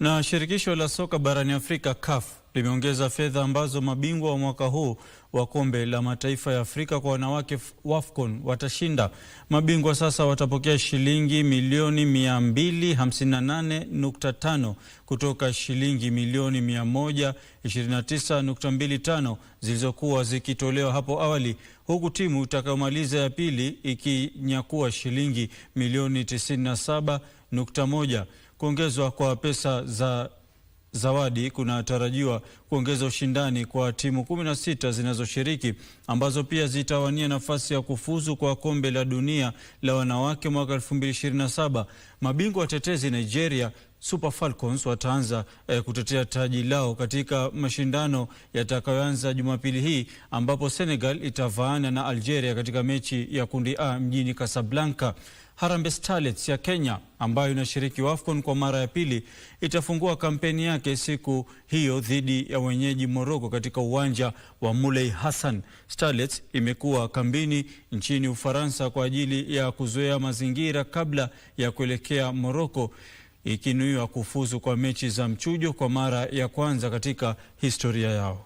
Na shirikisho la soka barani Afrika CAF limeongeza fedha ambazo mabingwa wa mwaka huu wa kombe la mataifa ya Afrika kwa wanawake WAFCON watashinda. Mabingwa sasa watapokea shilingi milioni 258.5 kutoka shilingi milioni 129.25 zilizokuwa zikitolewa hapo awali, huku timu itakayomaliza ya pili ikinyakua shilingi milioni 97.1. Kuongezwa kwa pesa za zawadi kunatarajiwa kuongeza ushindani kwa timu 16 zinazoshiriki ambazo pia zitawania nafasi ya kufuzu kwa kombe la dunia la wanawake mwaka 2027. Mabingwa watetezi Nigeria Super Falcons wataanza kutetea taji lao katika mashindano yatakayoanza Jumapili hii, ambapo Senegal itavaana na Algeria katika mechi ya kundi A mjini Casablanca. Harambee Starlets ya Kenya ambayo inashiriki WAFCON kwa mara ya pili itafungua kampeni yake siku hiyo dhidi ya wenyeji Morocco katika uwanja wa Moulay Hassan. Starlets imekuwa kambini nchini Ufaransa kwa ajili ya kuzoea mazingira kabla ya kuelekea Morocco, ikinuiwa kufuzu kwa mechi za mchujo kwa mara ya kwanza katika historia yao.